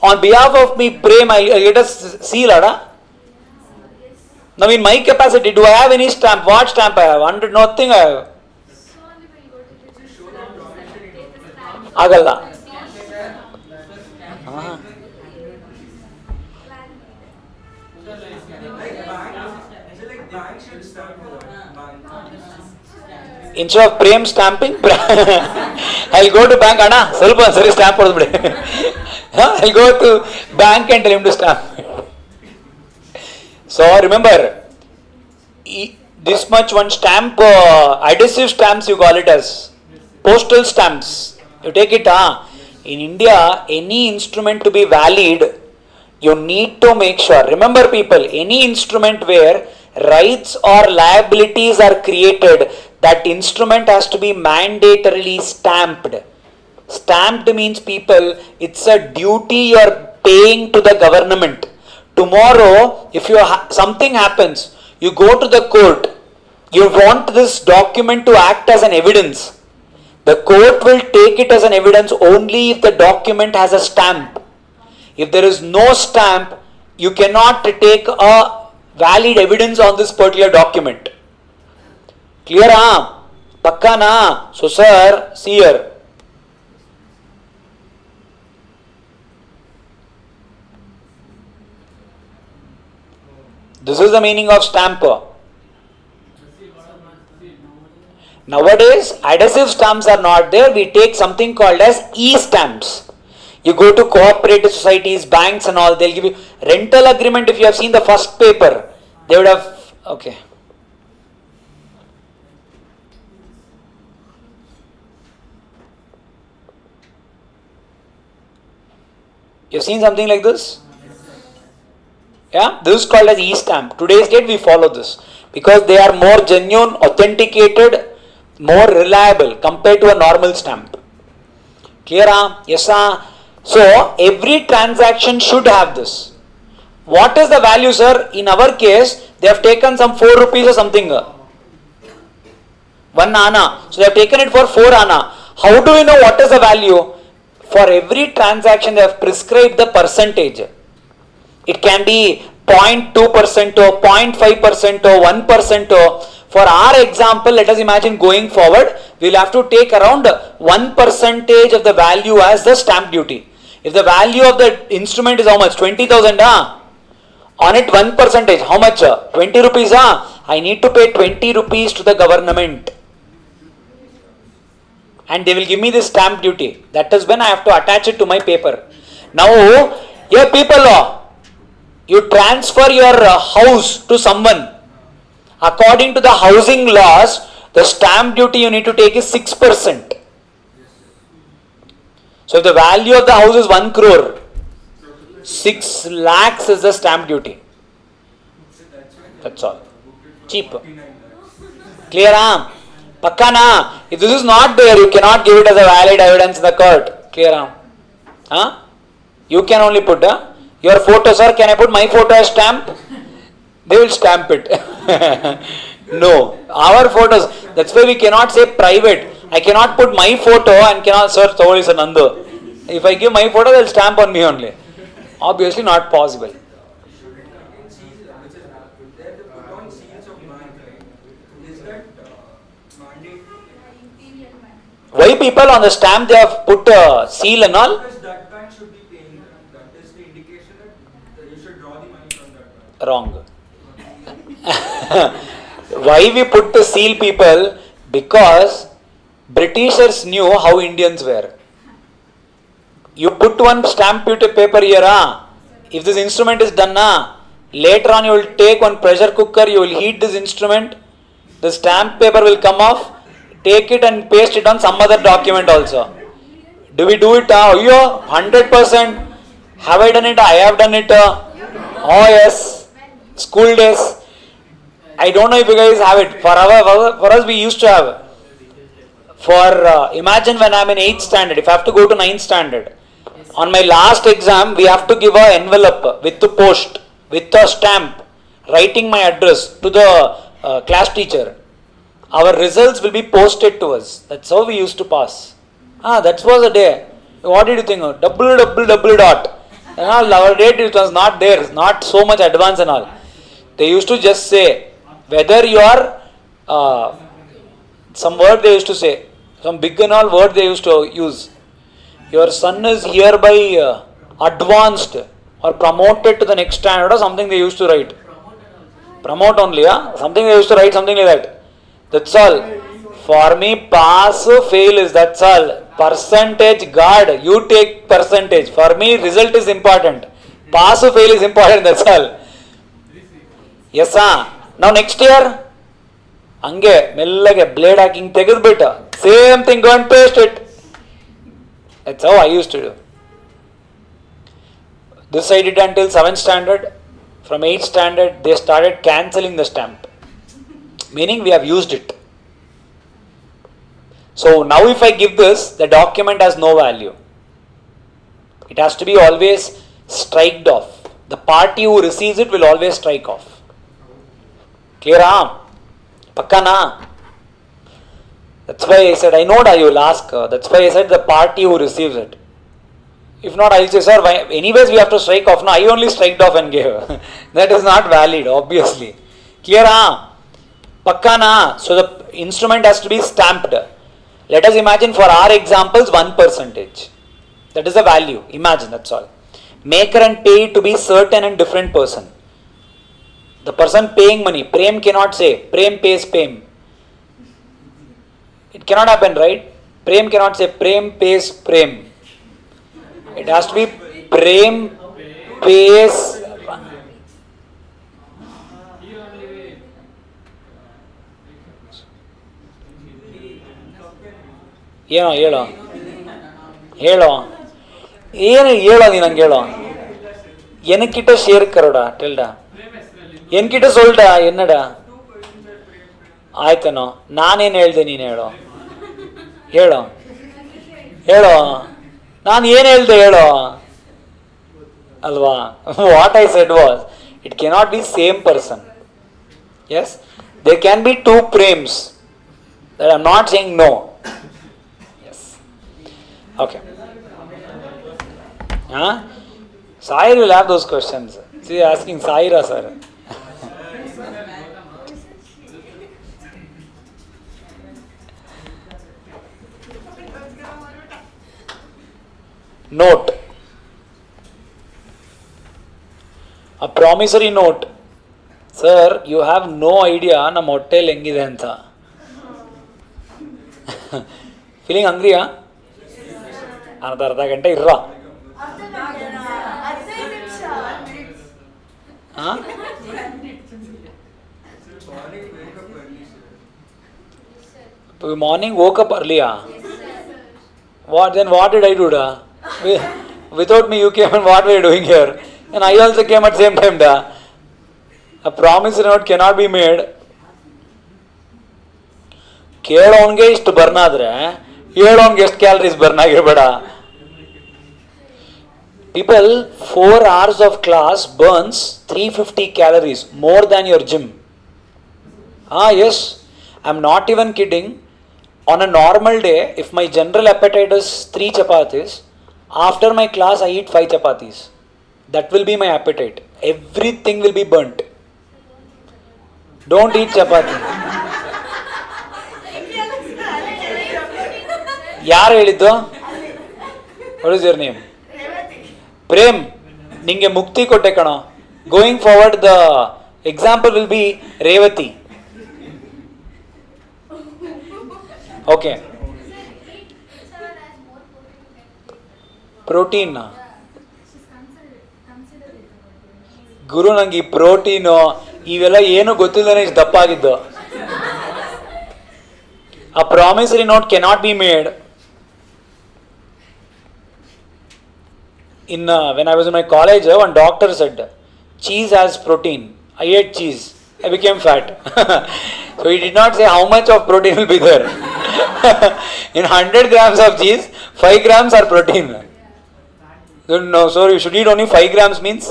S1: On behalf of me, Prem, I'll get a seal. Now in my capacity, do I have any stamp? What stamp I have? 100, nothing I have. Agalla. Instead of Prem stamping, I'll go to bank. Stamp. I'll go to bank and tell him to stamp it. So remember, this much one stamp, adhesive stamps you call it as, postal stamps. You take it, in India, any instrument to be valid, you need to make sure. Remember people, any instrument where rights or liabilities are created, that instrument has to be mandatorily stamped. Stamped means people, it's a duty you are paying to the government. Tomorrow, if something happens, you go to the court, you want this document to act as an evidence. The court will take it as an evidence only if the document has a stamp. If there is no stamp, you cannot take a valid evidence on this particular document. Clear? Pakka na? So sir, see here. This is the meaning of stamp. Nowadays, adhesive stamps are not there. We take something called as e-stamps. You go to cooperative societies, banks and all, they'll give you rental agreement. If you have seen the first paper, they would have, okay. You've seen something like this? Yeah, this is called as e-stamp. Today's date we follow this because they are more genuine, authenticated, more reliable compared to a normal stamp. Clear? Yes. So every transaction should have this. What is the value, sir? In our case, they have taken some 4 rupees or something. 1 anna. So they have taken it for 4 anna. How do we know what is the value? For every transaction they have prescribed the percentage. It can be 0.2% or 0.5% or 1% or, for our example, let us imagine going forward, we will have to take around 1% of the value as the stamp duty. If the value of the instrument is how much? 20,000, on it 1%, how much? 20 rupees, I need to pay 20 rupees to the government. And they will give me this stamp duty. That is when I have to attach it to my paper. Now, here people, you transfer your house to someone. According to the housing laws, the stamp duty you need to take is 6%. So if the value of the house is 1 crore, 6 lakhs is the stamp duty. That's all. Cheap. Clear? Pakka na? If this is not there, you cannot give it as a valid evidence in the court. Clear? You can only put your photo, sir. Can I put my photo as stamp? They will stamp it. No. Our photos. That's why we cannot say private. I cannot put my photo and cannot, sir, so is another. If I give my photo, they'll stamp on me only. Obviously not possible. Why people on the stamp they have put a seal and all?
S2: Because that bank should be paying them. That is the indication that you should draw the money from that bank.
S1: Wrong. Why we put the seal, people? Because Britishers knew how Indians were. You put one stamp paper here, if this instrument is done, later on you will take one pressure cooker, you will heat this instrument, the stamp paper will come off, take it and paste it on some other document also. Do we do it? 100%. Have I done it? I have done it. Oh yes. School days. I don't know if you guys have it. For us we used to have. For imagine when I am in 8th standard, if I have to go to 9th standard, on my last exam we have to give an envelope with the post, with a stamp, writing my address to the class teacher. Our results will be posted to us. That's how we used to pass. That was the day. What did you think? Double dot. And all, our date it was not there, not so much advance and all. They used to just say, whether you are, some word they used to say, some big and all word they used to use. Your son is hereby advanced or promoted to the next standard or something they used to write. Promote only, something they used to write, something like that. That's all. For me, pass, fail is, that's all. Percentage, God, you take percentage. For me, result is important. Pass or fail is important, that's all. Yes, sir. Now next year, Ange, mellage, blade hacking, take it better. Same thing, go and paste it. That's how I used to do. This I did until 7th standard. From 8th standard, they started cancelling the stamp. Meaning we have used it. So now if I give this, the document has no value. It has to be always striked off. The party who receives it will always strike off. Clear? Pakka na? That's why I said, I know that you will ask. That's why I said the party who receives it. If not, I will say, sir, anyways we have to strike off. No, I only striked off and gave. That is not valid, obviously. Clear? Pakka na? So the instrument has to be stamped. Let us imagine for our examples 1%. That is the value. Imagine, that's all. Maker and pay to be certain and different person. The person paying money, Prem cannot say, Prem pays Prem. It cannot happen, right? Prem cannot say, Prem pays Prem. It has to be Prem pays. ಏನೋ ಹೇಳೋ ಹೇಳೋ ಏನು ಹೇಳೋ ನೀನು ಹಂಗೆ ಹೇಳೋ எனக்கிட்ட share Garuda delta என்கிட்ட சொல்டா என்னடா ಆಯ್ತನೋ ನಾನೇನು ಹೇಳ್ದೆ ನೀನು ಹೇಳೋ ಹೇಳೋ ಹೇಳೋ ನಾನು ಏನು ಹೇಳ್ದೆ ಹೇಳೋ ಅಲ್ವಾ what I said was it cannot be same person as they can be two Prems that I am not saying no yes okay Sahir will have those questions. See, asking Sahira sir. Note. A promissory note. Sir, you have no idea ನಮ್ಮ ಹೊಟ್ಟೆಯಲ್ಲಿ ಹೆಂಗಿದೆ ಅಂತ. Feeling hungry, huh? ಅರ್ಧ ಗಂಟೆ ಇರ್ರ. Huh? Morning woke up early. What then? What did I do? Da? Without me, you came and what were you doing here? And I also came at same time. Da. A promissory note cannot be made. ಕೇಳೋನ್ಗೆ ಇಷ್ಟು burn ಆದ್ರೆ ಹೇಳೋನ್ಗೆ ಎಷ್ಟು calories burn ಆಗಿರ್ಬೇಡ. People, 4 hours of class burns 350 calories, more than your gym. Yes, I'm not even kidding. On a normal day, if my general appetite is 3 chapatis, after my class I eat 5 chapatis. That will be my appetite. Everything will be burnt. Don't eat chapati. ಯಾರು ಹೇಳಿದ್ದು? What is your name? Prem ನಿಂಗೆ ಮುಕ್ತಿ ಕೊಟ್ಟೆ ಕಣೋ. Going forward the example will be Revathi. Okay, protein ಗುರು, ನಂಗೆ ಈ protein ಇವೆಲ್ಲ ಏನು ಗೊತ್ತಿಲ್ಲದೇ ಇಷ್ಟು ದಪ್ಪ ಆಗಿದ್ದು. ಆ promissory note cannot be made. When I was in my college, one doctor said, cheese has protein. I ate cheese. I became fat. So he did not say how much of protein will be there. In 100 grams of cheese, 5 grams are protein. No, so you should eat only 5 grams means?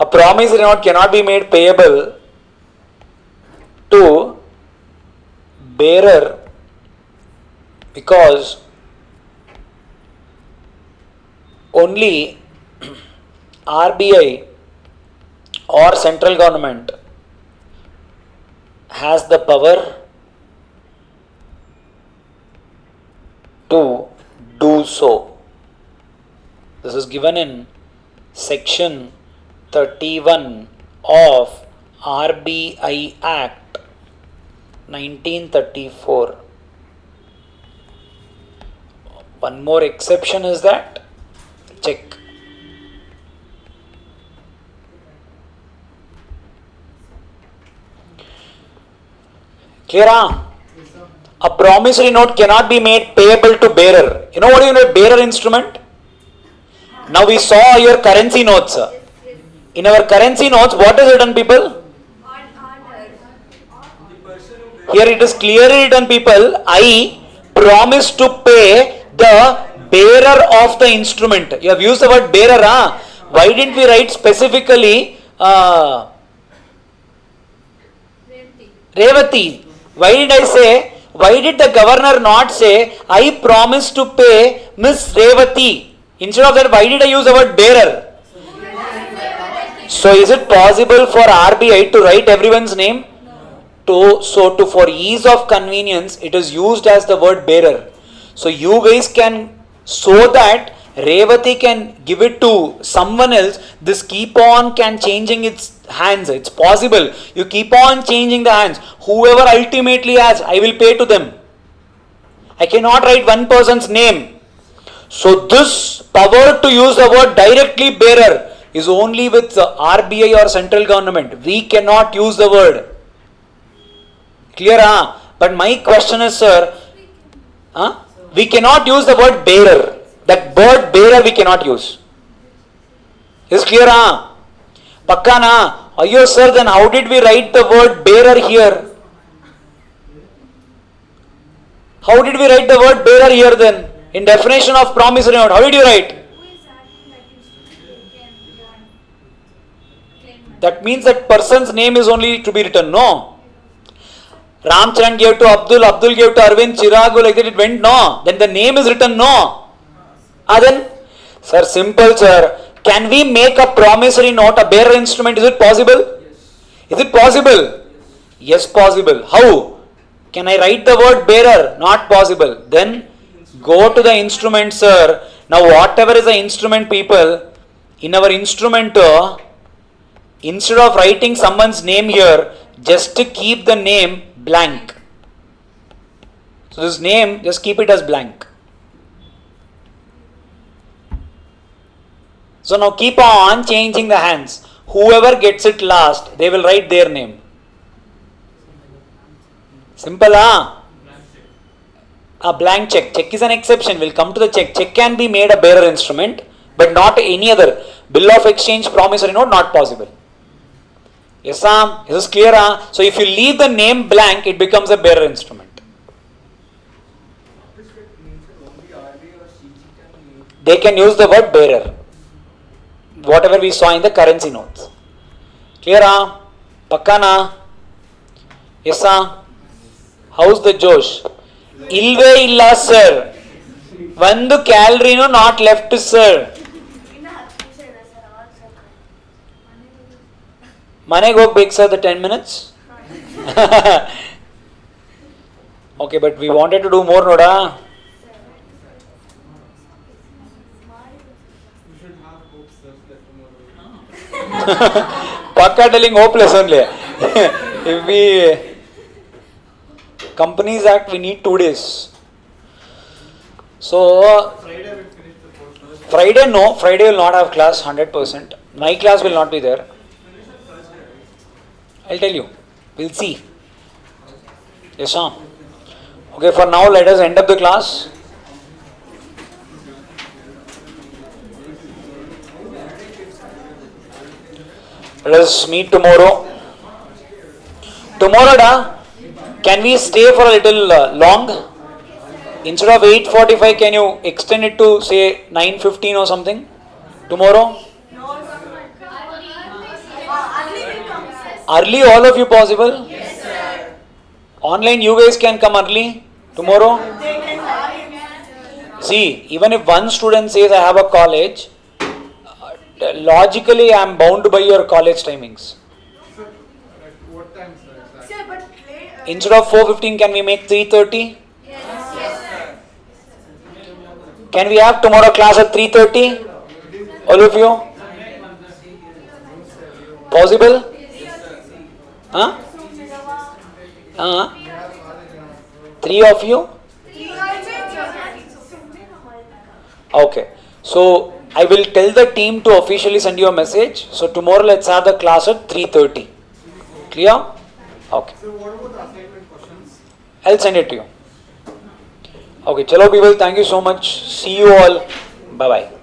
S1: A promissory note cannot be made payable to bearer because only RBI or central government has the power to do so. This is given in section 31 of RBI Act 1934. One more exception is that check. Clear? A promissory note cannot be made payable to bearer. You know what you know bearer instrument? Now we saw your currency notes. In our currency notes, what is written, people? Here it is clearly written, people. I promise to pay the bearer of the instrument. You have used the word bearer, huh? Why didn't we write specifically Revati? Why did I say? Why did the governor not say, I promise to pay Miss Revati? Instead of that, why did I use the word bearer? So is it possible for RBI to write everyone's name? For ease of convenience, it is used as the word bearer. So you guys can, so that Revati can give it to someone else, this keep on can changing its hands. It's possible. You keep on changing the hands. Whoever ultimately has, I will pay to them. I cannot write one person's name. So this power to use the word directly bearer is only with RBI or central government. We cannot use the word. Clear? But my question is, sir, we cannot use the word bearer. That word bearer we cannot use. Is clear? Pakka na? Ayyo sir, then how did we write the word bearer here? How did we write the word bearer here then? In definition of promissory note, how did you write? That means that person's name is only to be written, no? Ramcharan gave to Abdul, Abdul gave to Arvind, Chiragu, like that it went, no? Then the name is written, no? Then, sir, simple, sir. Can we make a promissory note a bearer instrument? Is it possible? Is it possible? Yes, possible. How? Can I write the word bearer? Not possible. Then go to the instrument, sir. Now whatever is the instrument, people, in our instrument, instead of writing someone's name here, just to keep the name blank. So this name, just keep it as blank. So now keep on changing the hands. Whoever gets it last, they will write their name. Simple, A blank check. Check is an exception. We'll come to the check. Check can be made a bearer instrument, but not any other. Bill of exchange, promissory note, not possible. Yes, Sam? Is this clear? So if you leave the name blank, it becomes a bearer instrument. They can use the word bearer. Whatever we saw in the currency notes. Clear? Pakka na? Yes, Sam? How's the Josh? Ilve illa, sir. One calorie no not left, sir. Mane go big, sir, the 10 minutes? Okay, but we wanted to do more, Noda.
S3: You should have hopes that tomorrow.
S1: Pakka telling hopeless only. If we Companies Act, we need 2 days. So
S3: Friday we finish the course.
S1: Friday, no. Friday will not have class 100%. My class will not be there. I'll tell you. We'll see. Yes, sir. Okay, for now let us end up the class. Let us meet tomorrow. Tomorrow, can we stay for a little long? Instead of 8:45, can you extend it to say 9:15 or something? Tomorrow? Early, all of you possible?
S5: Yes, sir.
S1: Online, you guys can come early tomorrow? See, even if one student says I have a college, logically I am bound by your college timings.
S3: Sir, at what time, sir? Exactly?
S5: Sir, but late.
S1: Instead of 4:15, can we make 3:30?
S5: Yes, sir.
S1: Can we have tomorrow class at 3:30? All of you? Possible? Huh? 3 of you? Okay. So I will tell the team to officially send you a message. So tomorrow let's have the class at 3:30. Clear? Okay.
S3: So what about the assignment questions?
S1: I'll send it to you. Okay, chalo people, thank you so much. See you all. Bye bye.